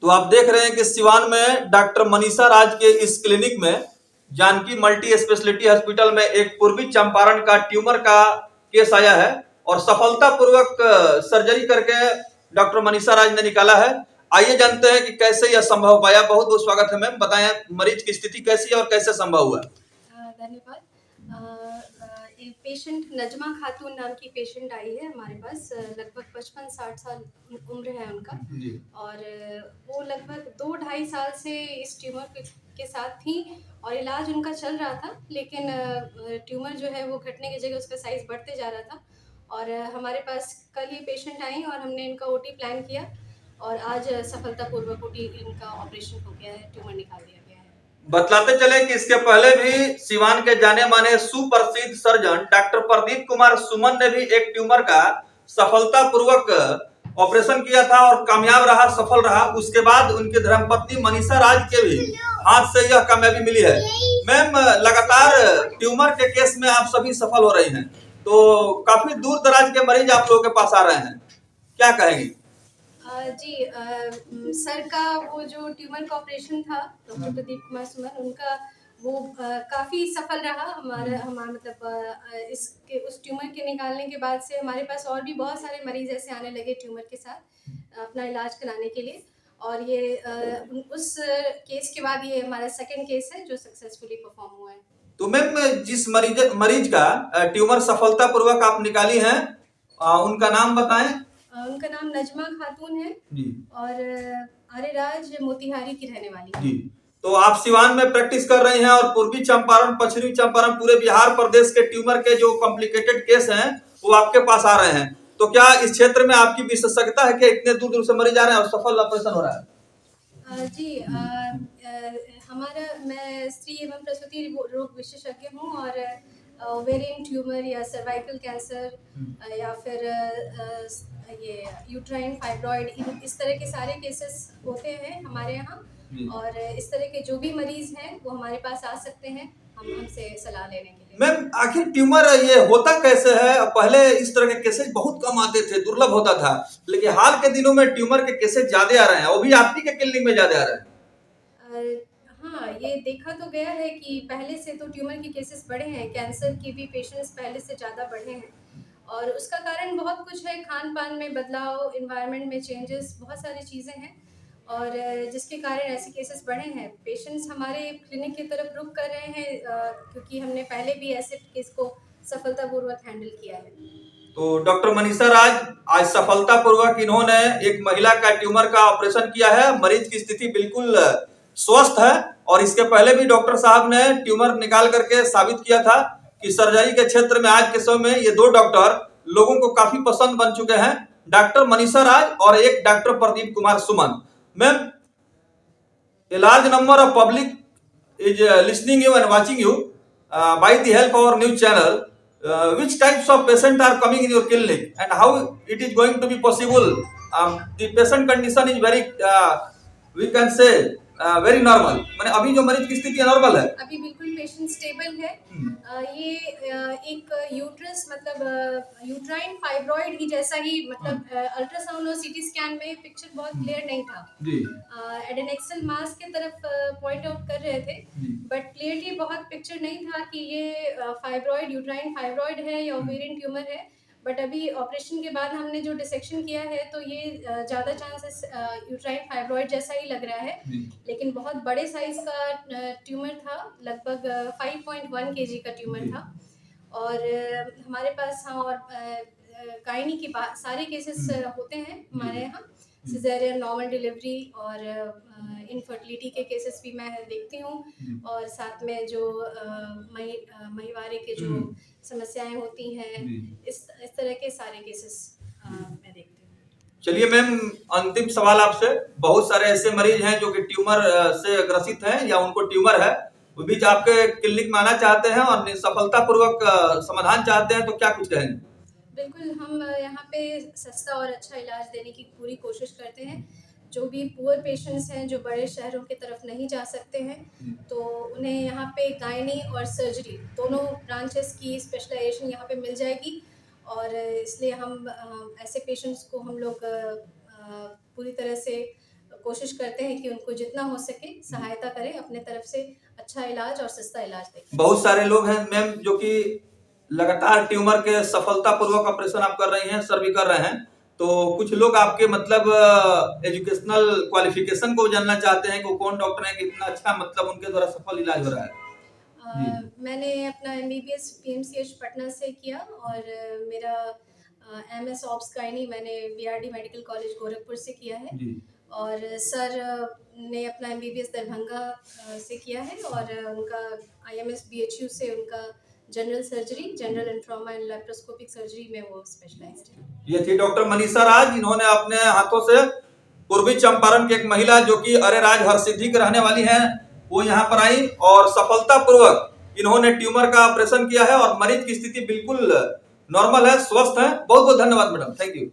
तो आप देख रहे हैं कि सिवान में डॉक्टर मनीषा राज के इस क्लिनिक में जानकी मल्टी स्पेशलिटी हॉस्पिटल में एक पूर्वी चंपारण का ट्यूमर का केस आया है और सफलतापूर्वक सर्जरी करके डॉक्टर मनीषा राज ने निकाला है। आइए जानते हैं कि कैसे यह संभव हो पाया। बहुत बहुत स्वागत है मैम, बताएं मरीज की स्थिति कैसी है और कैसे संभव हुआ। धन्यवाद। एक पेशेंट नजमा खातून नाम की पेशेंट आई है हमारे पास। लगभग 55-60 साल उम्र है उनका जी। और वो लगभग 2-2.5 साल से इस ट्यूमर के साथ थी और इलाज उनका चल रहा था, लेकिन ट्यूमर जो है वो घटने की जगह उसका साइज बढ़ते जा रहा था। और हमारे पास कल ये पेशेंट आई और हमने इनका ओटी प्लान किया और आज सफलतापूर्वक ओटी इनका ऑपरेशन हो गया है, ट्यूमर निकाल दिया गया है। बतलाते चले कि इसके पहले भी सिवान के जाने माने सुप्रसिद्ध सर्जन डॉक्टर प्रदीप कुमार सुमन ने भी एक ट्यूमर का सफलतापूर्वक ऑपरेशन किया था और कामयाब रहा, सफल रहा। उसके बाद उनकी धर्मपत्नी मनीषा राज के भी हाथ से यह कामयाबी मिली है। मैम, लगातार ट्यूमर के केस में आप सभी सफल हो रही हैं, तो काफी दूर दराज के मरीज आप लोगों के पास आ रहे हैं, क्या कहेंगे? जी, सर का वो जो ट्यूमर का ऑपरेशन था डॉक्टर प्रदीप कुमार सुमन, उनका वो काफ़ी सफल रहा। हमारा मतलब इसके उस ट्यूमर के निकालने के बाद से हमारे पास और भी बहुत सारे मरीज ऐसे आने लगे ट्यूमर के साथ अपना इलाज कराने के लिए। और ये उस केस के बाद ये हमारा सेकंड केस है जो सक्सेसफुली परफॉर्म हुआ है। तो मैम, जिस मरीज का ट्यूमर सफलतापूर्वक आप निकाली हैं, उनका नाम बताएं। उनका नाम नजमा खातून है जी। और अरेराज मोतिहारी की रहने वाली है। जी। तो आप सिवान में प्रैक्टिस कर रही हैं और पूर्वी चंपारण, पश्चिमी चंपारण, पूरे बिहार प्रदेश के ट्यूमर के जो कॉम्प्लिकेटेड केस हैं वो आपके पास आ रहे हैं। तो क्या इस क्षेत्र में आपकी विशेषज्ञता है कि इतने दूर दूर से मरीज आ रहे हैं और सफल ऑपरेशन हो रहा है? जी, मैं स्त्री एवं प्रसूति रोग विशेषज्ञ हूँ और ओवेरियन ट्यूमर या सर्वाइकल कैंसर या फिर ये यूट्राइन फाइब्रॉइड, इस तरह के सारे केसेस होते हैं हमारे यहाँ। और इस तरह के जो भी मरीज हैं वो हमारे पास आ सकते हैं हमसे सलाह लेने के लिए। मैम, आखिर ट्यूमर ये होता कैसे है? पहले इस तरह के केसेस बहुत कम आते थे, दुर्लभ होता था, लेकिन हाल के दिनों में ट्यूमर के केसेस ज्यादा आ रहे हैं, वो भी आपकी के क्लिनिक में ज्यादा आ रहे हैं। हाँ, ये देखा तो गया है कि पहले से तो ट्यूमर के केसेस बढ़े हैं, कैंसर की भी पेशेंट्स पहले से ज़्यादा बढ़े हैं और उसका कारण बहुत कुछ है। खान पान में बदलाव, इन्वायरमेंट में चेंजेस, बहुत सारी चीज़ें हैं और जिसके कारण ऐसे केसेस बढ़े हैं। पेशेंट्स हमारे क्लिनिक की तरफ रुख कर रहे हैं क्योंकि हमने पहले भी ऐसे केस को सफलतापूर्वक हैंडल किया है। तो डॉक्टर मनीषा राज आज सफलतापूर्वक इन्होंने एक महिला का ट्यूमर का ऑपरेशन किया है। मरीज की स्थिति बिल्कुल स्वस्थ है और इसके पहले भी डॉक्टर साहब ने ट्यूमर निकाल करके साबित किया था कि सर्जरी के क्षेत्र में आज के समय में ये दो डॉक्टर लोगों को काफी पसंद बन चुके हैं, डॉक्टर मनीषा राज और एक doctor Pradeep Kumar Suman. Ma'am, a large number of public is listening you and watching you by the help of our news channel. Which types of patients are coming in your clinic and how it is going to be possible? The patient condition is very, we can say, very normal. माने अभी जो मरीज की स्थिति normal है, अभी बिल्कुल patient stable है। ये एक यूट्रस मतलब यूट्राइन फाइब्रॉइड की जैसा ही, मतलब अल्ट्रासाउंड और सीटी स्कैन में पिक्चर बहुत क्लियर नहीं था जी। एडेनेक्सल मास के तरफ पॉइंट आउट कर रहे थे, बट क्लियरली बहुत पिक्चर नहीं था कि ये फाइब्रॉइड, यूट्राइन फाइब्रॉइड है या ओवेरियन ट्यूमर है। बट अभी ऑपरेशन के बाद हमने जो डिसेक्शन किया है तो ये ज़्यादा चांसेस यूट्राइन फाइब्रॉइड जैसा ही लग रहा है, लेकिन बहुत बड़े साइज का ट्यूमर था, लगभग 5.1 kg का ट्यूमर था। और हमारे पास हाँ, और गायनी के सारे केसेस होते हैं हमारे यहाँ, सिजेरियन, नॉर्मल डिलीवरी और इनफर्टिलिटी के केसेस भी मैं देखती हूँ और साथ में जो महिवारे के जो समस्याएं होती हैं, इस तरह के सारे केसेस मैं देखती हूँ। चलिए मैम, अंतिम सवाल आपसे। बहुत सारे ऐसे मरीज हैं जो कि ट्यूमर से ग्रसित हैं या उनको ट्यूमर है, वो भी आपके क्लिनिक में आना चाहते हैं और सफलतापूर्वक समाधान चाहते हैं, तो क्या कुछ कहेंगे? बिल्कुल, हम यहाँ पे सस्ता और अच्छा इलाज देने की पूरी कोशिश करते हैं। जो भी पुअर पेशेंट्स हैं जो बड़े शहरों की तरफ नहीं जा सकते हैं, तो उन्हें यहाँ पे गायनी और सर्जरी दोनों ब्रांचेस की स्पेशलाइजेशन यहाँ पे मिल जाएगी और इसलिए हम ऐसे पेशेंट्स को हम लोग पूरी तरह से कोशिश करते हैं कि उनको जितना हो सके सहायता करें, अपने तरफ से अच्छा इलाज और सस्ता इलाज दें। बहुत सारे लोग हैं मैम जो कि लगातार ट्यूमर के सफलतापूर्वक ऑपरेशन आप कर रही हैं, सर भी कर रहे हैं, तो कुछ लोग आपके मतलब एजुकेशनल क्वालिफिकेशन को जानना चाहते हैं कि कौन डॉक्टर है कि इतना अच्छा मतलब उनके द्वारा सफल इलाज हो रहा है। मैंने अपना MBBS PMCH पटना से किया और मेरा MS ऑब्स गायनी मैंने BRD मेडिकल कॉलेज गोरखपुर से किया है और सर ने अपना MBBS दरभंगा से किया है और उनका IMS BHU से उनका general surgery, general and trauma and laparoscopic surgery में वो स्पेशलाइज्ड है। ये थी डॉक्टर मनीषा राज, इन्होंने अपने हाथों से पूर्वी चंपारण की एक महिला जो कि अरेराज हरसिद्धि के रहने वाली हैं, वो यहाँ पर आई और सफलतापूर्वक इन्होंने ट्यूमर का ऑपरेशन किया है और मरीज की स्थिति बिल्कुल नॉर्मल है, स्वस्थ है। बहुत बहुत धन्यवाद मैडम, थैंक यू।